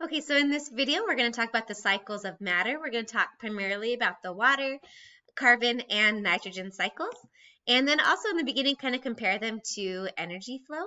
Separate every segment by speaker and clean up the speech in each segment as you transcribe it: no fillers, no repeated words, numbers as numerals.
Speaker 1: Okay, so in this video, we're going to talk about the cycles of matter. We're going to talk primarily about the water, carbon, and nitrogen cycles. And then also in the beginning, kind of compare them to energy flow.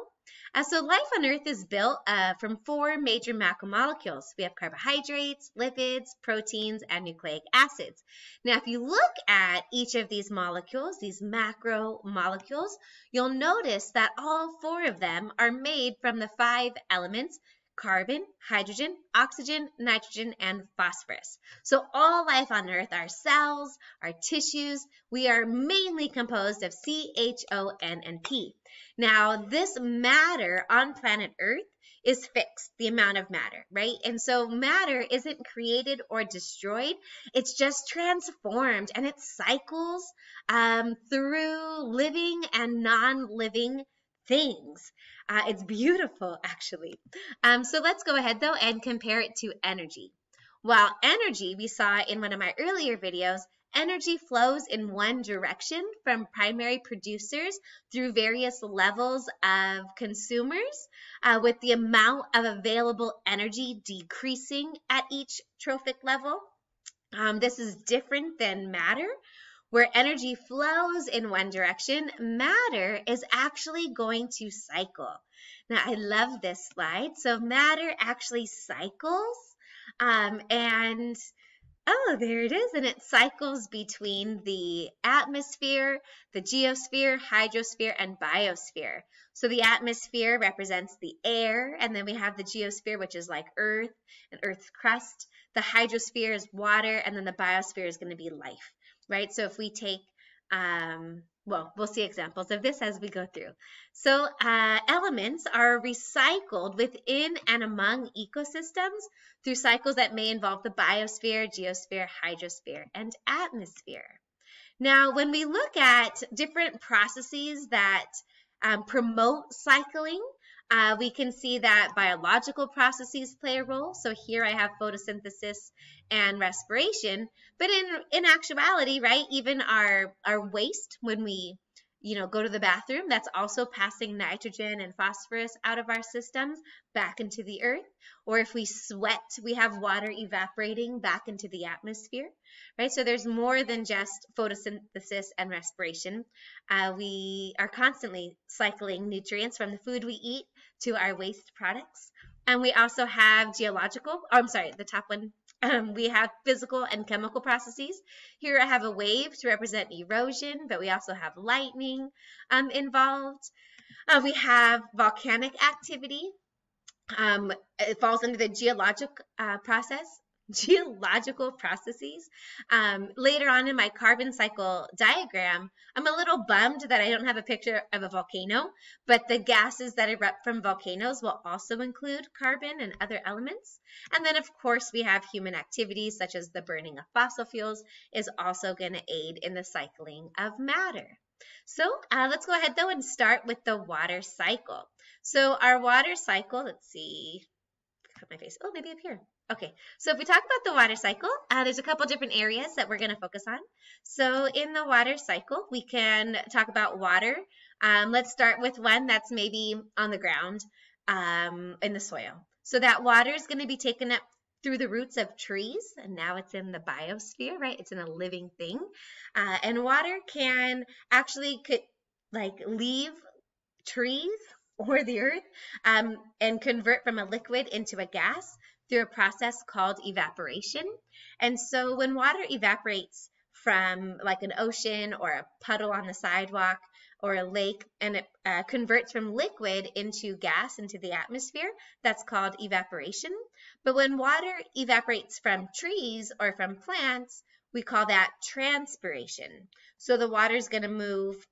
Speaker 1: So life on Earth is built from four major macromolecules. We have carbohydrates, lipids, proteins, and nucleic acids. Now, if you look at each of these molecules, these macromolecules, you'll notice that all four of them are made from the five elements: carbon, hydrogen, oxygen, nitrogen, and phosphorus. So all life on Earth, our cells, our tissues, we are mainly composed of C, H, O, N, and P. Now, this matter on planet Earth is fixed, the amount of matter, right? And so matter isn't created or destroyed. It's just transformed, and it cycles through living and non-living things. It's beautiful, actually. So let's go ahead, though, and compare it to energy. While energy, we saw in one of my earlier videos, energy flows in one direction from primary producers through various levels of consumers, with the amount of available energy decreasing at each trophic level. This is different than matter. Where energy flows in one direction, matter is actually going to cycle. Now, I love this slide. So matter actually cycles, and oh, there it is. And it cycles between the atmosphere, the geosphere, hydrosphere, and biosphere. So the atmosphere represents the air, and then we have the geosphere, which is like Earth and Earth's crust. The hydrosphere is water, and then the biosphere is going to be life, right? So if we take, well, we'll see examples of this as we go through. So elements are recycled within and among ecosystems through cycles that may involve the biosphere, geosphere, hydrosphere, and atmosphere. Now, when we look at different processes that promote cycling, we can see that biological processes play a role. So here I have photosynthesis and respiration, but in actuality, right, even our waste, when we go to the bathroom, that's also passing nitrogen and phosphorus out of our systems back into the earth. Or if we sweat, we have water evaporating back into the atmosphere, right? So there's more than just photosynthesis and respiration. We are constantly cycling nutrients from the food we eat to our waste products. And we also have the top one. We have physical and chemical processes. Here I have a wave to represent erosion, but we also have lightning involved. We have volcanic activity. It falls under the geological processes. Later on in my carbon cycle diagram, I'm a little bummed that I don't have a picture of a volcano, but the gases that erupt from volcanoes will also include carbon and other elements. And then, of course, we have human activities such as the burning of fossil fuels is also going to aid in the cycling of matter. So let's go ahead, though, and start with the water cycle. So our water cycle, let's see, put my face, oh, maybe up here. Okay, so if we talk about the water cycle, there's a couple different areas that we're going to focus on. So in the water cycle, we can talk about water. Let's start with one that's maybe on the ground, in the soil. So that water is going to be taken up through the roots of trees, and now it's in the biosphere, right? It's in a living thing. And water can actually leave trees or the earth and convert from a liquid into a gas through a process called evaporation. And so when water evaporates from like an ocean or a puddle on the sidewalk or a lake, and it converts from liquid into gas into the atmosphere, that's called evaporation. But when water evaporates from trees or from plants, we call that transpiration. So the water is going to move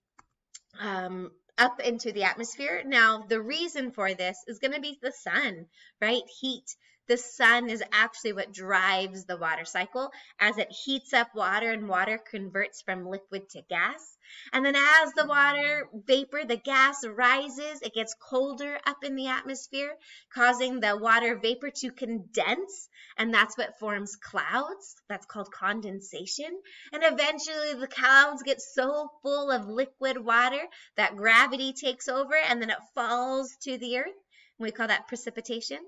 Speaker 1: up into the atmosphere. Now, the reason for this is going to be the sun, right? Heat. The sun is actually what drives the water cycle as it heats up water and water converts from liquid to gas. And then as the water vapor, the gas rises, it gets colder up in the atmosphere, causing the water vapor to condense, and that's what forms clouds. That's called condensation. And eventually the clouds get so full of liquid water that gravity takes over, and then it falls to the earth. We call that precipitation.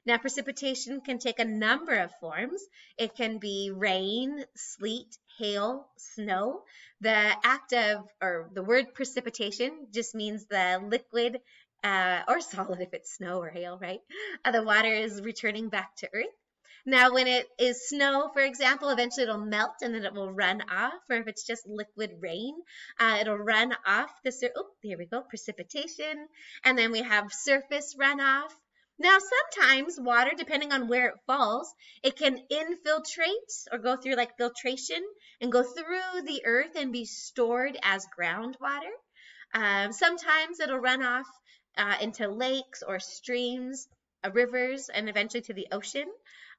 Speaker 1: Now, precipitation can take a number of forms. It can be rain, sleet, hail, snow. The word precipitation just means the liquid or solid if it's snow or hail, right? The water is returning back to earth. Now, when it is snow, for example, eventually it'll melt and then it will run off. Or if it's just liquid rain, it'll run off the here we go, precipitation. And then we have surface runoff. Now, sometimes water, depending on where it falls, it can infiltrate or go through like filtration and go through the earth and be stored as groundwater. Sometimes it'll run off into lakes or streams, rivers, and eventually to the ocean.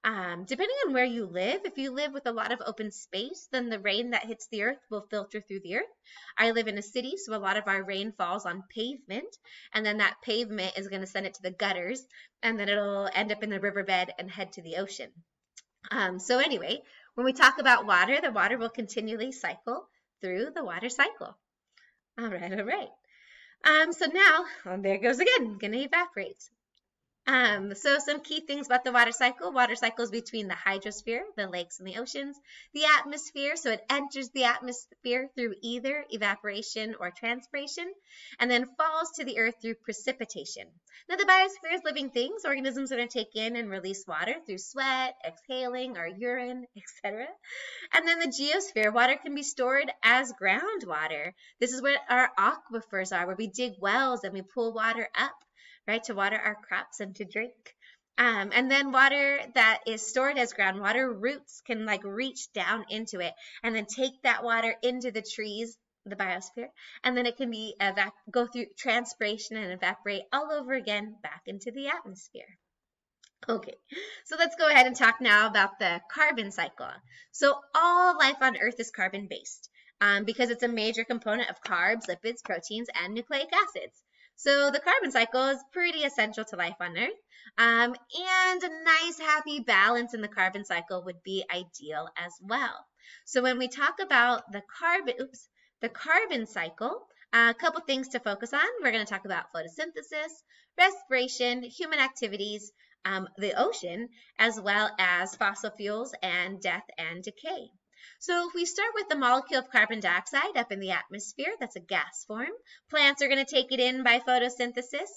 Speaker 1: Depending on where you live, if you live with a lot of open space, then the rain that hits the earth will filter through the earth. I live in a city, so a lot of our rain falls on pavement, and then that pavement is going to send it to the gutters, and then it'll end up in the riverbed and head to the ocean. So anyway, when we talk about water, the water will continually cycle through the water cycle. All right. So now, there it goes again, going to evaporate. So some key things about the water cycle. Water cycles between the hydrosphere, the lakes and the oceans, the atmosphere. So it enters the atmosphere through either evaporation or transpiration, and then falls to the earth through precipitation. Now the biosphere is living things, organisms that are going to take in and release water through sweat, exhaling, or urine, etc. And then the geosphere, water can be stored as groundwater. This is where our aquifers are, where we dig wells and we pull water up, right, to water our crops and to drink. And then water that is stored as groundwater, roots can like reach down into it and then take that water into the trees, the biosphere, and then it can be go through transpiration and evaporate all over again back into the atmosphere. Okay, so let's go ahead and talk now about the carbon cycle. So all life on Earth is carbon-based because it's a major component of carbs, lipids, proteins, and nucleic acids. So the carbon cycle is pretty essential to life on Earth, and a nice happy balance in the carbon cycle would be ideal as well. So when we talk about the carbon cycle, a couple things to focus on. We're going to talk about photosynthesis, respiration, human activities, the ocean, as well as fossil fuels and death and decay. So if we start with the molecule of carbon dioxide up in the atmosphere, that's a gas form. Plants are going to take it in by photosynthesis.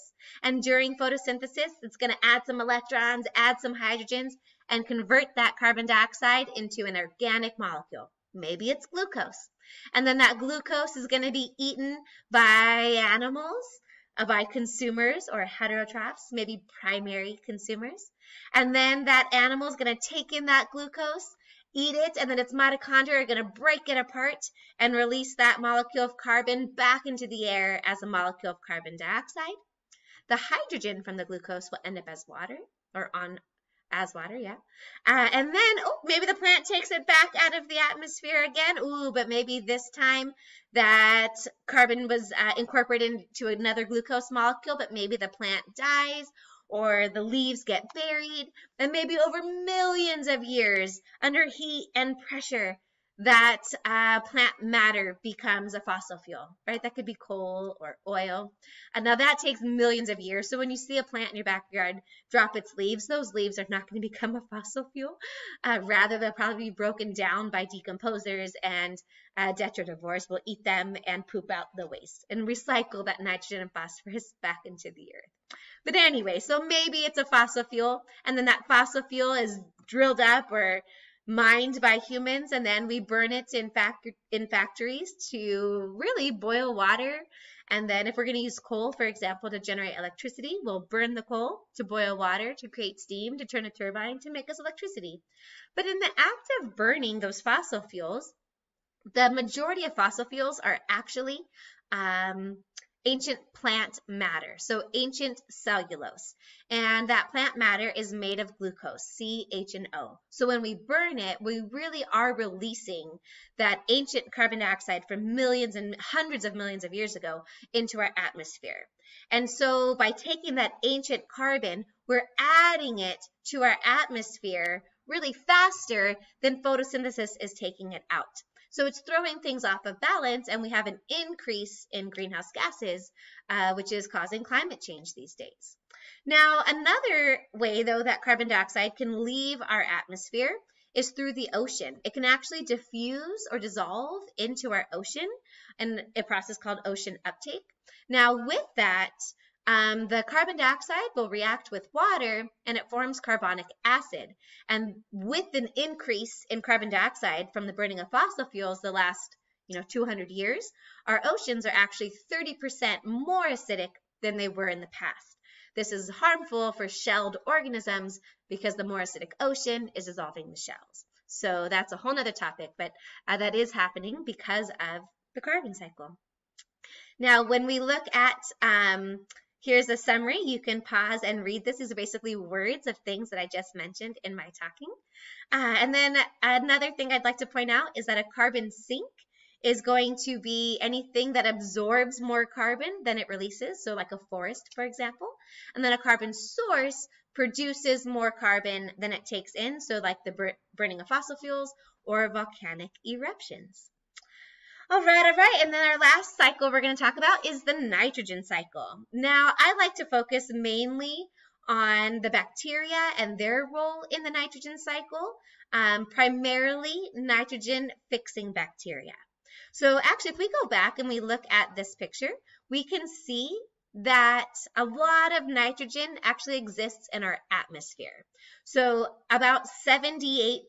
Speaker 1: And during photosynthesis, it's going to add some electrons, add some hydrogens, and convert that carbon dioxide into an organic molecule. Maybe it's glucose. And then that glucose is going to be eaten by animals, by consumers or heterotrophs, maybe primary consumers. And then that animal is going to take in that glucose, eat it, and then its mitochondria are going to break it apart and release that molecule of carbon back into the air as a molecule of carbon dioxide. The hydrogen from the glucose will end up as water, or as water, yeah. And then, maybe the plant takes it back out of the atmosphere again. But maybe this time that carbon was incorporated into another glucose molecule, but maybe the plant dies, or the leaves get buried, and maybe over millions of years under heat and pressure, that plant matter becomes a fossil fuel, right? That could be coal or oil. And now that takes millions of years. So when you see a plant in your backyard drop its leaves, those leaves are not going to become a fossil fuel. Rather, they'll probably be broken down by decomposers, and detritivores will eat them and poop out the waste and recycle that nitrogen and phosphorus back into the earth. But anyway, so maybe it's a fossil fuel, and then that fossil fuel is drilled up or mined by humans, and then we burn it in factories to really boil water. And then if we're going to use coal, for example, to generate electricity, we'll burn the coal to boil water, to create steam, to turn a turbine, to make us electricity. But in the act of burning those fossil fuels, the majority of fossil fuels are actually ancient plant matter, so ancient cellulose. And that plant matter is made of glucose, CHNO. So when we burn it, we really are releasing that ancient carbon dioxide from millions and hundreds of millions of years ago into our atmosphere. And so by taking that ancient carbon, we're adding it to our atmosphere really faster than photosynthesis is taking it out. So it's throwing things off of balance, and we have an increase in greenhouse gases, which is causing climate change these days. Now, another way, though, that carbon dioxide can leave our atmosphere is through the ocean. It can actually diffuse or dissolve into our ocean in a process called ocean uptake. Now, with that, the carbon dioxide will react with water and it forms carbonic acid. And with an increase in carbon dioxide from the burning of fossil fuels the last 200 years, our oceans are actually 30% more acidic than they were in the past. This is harmful for shelled organisms because the more acidic ocean is dissolving the shells. So that's a whole nother topic, but that is happening because of the carbon cycle. Now, when we look at, here's a summary. You can pause and read this. These are basically words of things that I just mentioned in my talking. And then another thing I'd like to point out is that a carbon sink is going to be anything that absorbs more carbon than it releases, so like a forest, for example. And then a carbon source produces more carbon than it takes in, so like the burning of fossil fuels or volcanic eruptions. All right, and then our last cycle we're going to talk about is the nitrogen cycle. Now, I like to focus mainly on the bacteria and their role in the nitrogen cycle, primarily nitrogen-fixing bacteria. So actually, if we go back and we look at this picture, we can see that a lot of nitrogen actually exists in our atmosphere. So about 78%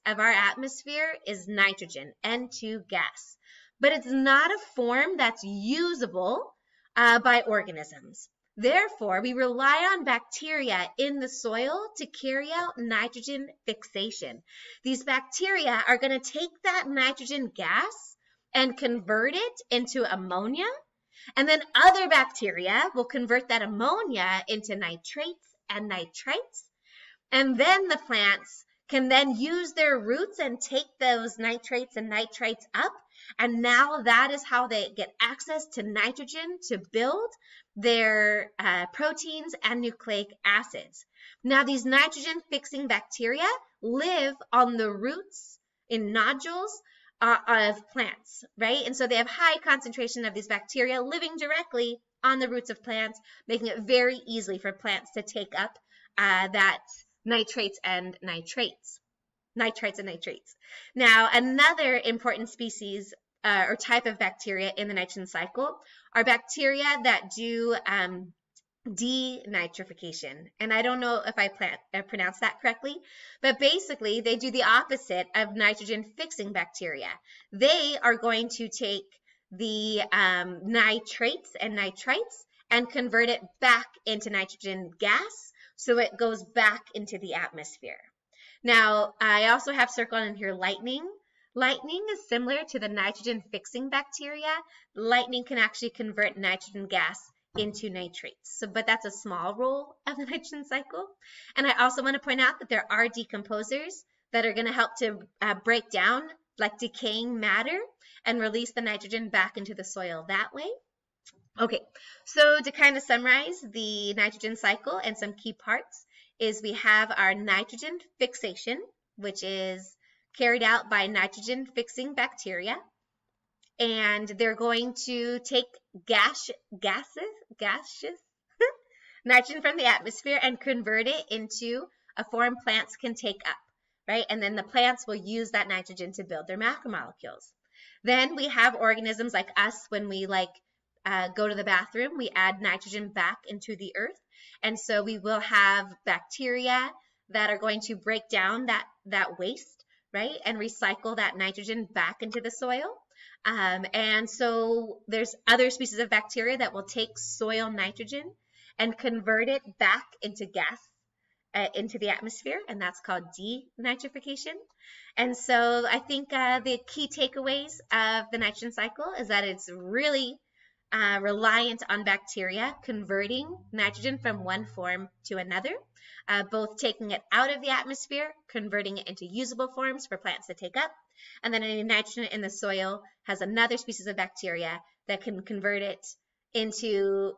Speaker 1: of our atmosphere is nitrogen, N2 gas. But it's not a form that's usable by organisms. Therefore, we rely on bacteria in the soil to carry out nitrogen fixation. These bacteria are going to take that nitrogen gas and convert it into ammonia, and then other bacteria will convert that ammonia into nitrates and nitrites, and then the plants can then use their roots and take those nitrates and nitrites up, and now that is how they get access to nitrogen to build their proteins and nucleic acids. Now, these nitrogen-fixing bacteria live on the roots in nodules of plants, right? And so they have high concentration of these bacteria living directly on the roots of plants, making it very easy for plants to take up that nitrates and nitrates. Now, another important species or type of bacteria in the nitrogen cycle are bacteria that do denitrification. And I don't know if I pronounced that correctly, but basically they do the opposite of nitrogen-fixing bacteria. They are going to take the nitrates and nitrites and convert it back into nitrogen gas, so it goes back into the atmosphere. Now, I also have circled in here lightning. Lightning is similar to the nitrogen-fixing bacteria. Lightning can actually convert nitrogen gas into nitrates. But that's a small role of the nitrogen cycle. And I also want to point out that there are decomposers that are going to help to break down like decaying matter and release the nitrogen back into the soil that way. Okay, so to kind of summarize the nitrogen cycle and some key parts is we have our nitrogen fixation, which is carried out by nitrogen-fixing bacteria. And they're going to take gaseous nitrogen from the atmosphere and convert it into a form plants can take up, right? And then the plants will use that nitrogen to build their macromolecules. Then we have organisms like us when we go to the bathroom, we add nitrogen back into the earth. And so we will have bacteria that are going to break down that waste, right? And recycle that nitrogen back into the soil. And so there's other species of bacteria that will take soil nitrogen and convert it back into gas into the atmosphere, and that's called denitrification. And so I think the key takeaways of the nitrogen cycle is that it's really reliant on bacteria converting nitrogen from one form to another, both taking it out of the atmosphere, converting it into usable forms for plants to take up, and then any nitrogen in the soil has another species of bacteria that can convert it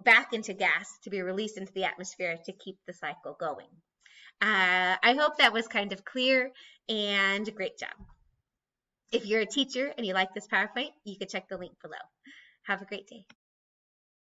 Speaker 1: back into gas to be released into the atmosphere to keep the cycle going. I hope that was kind of clear, and great job. If you're a teacher and you like this PowerPoint, you can check the link below. Have a great day.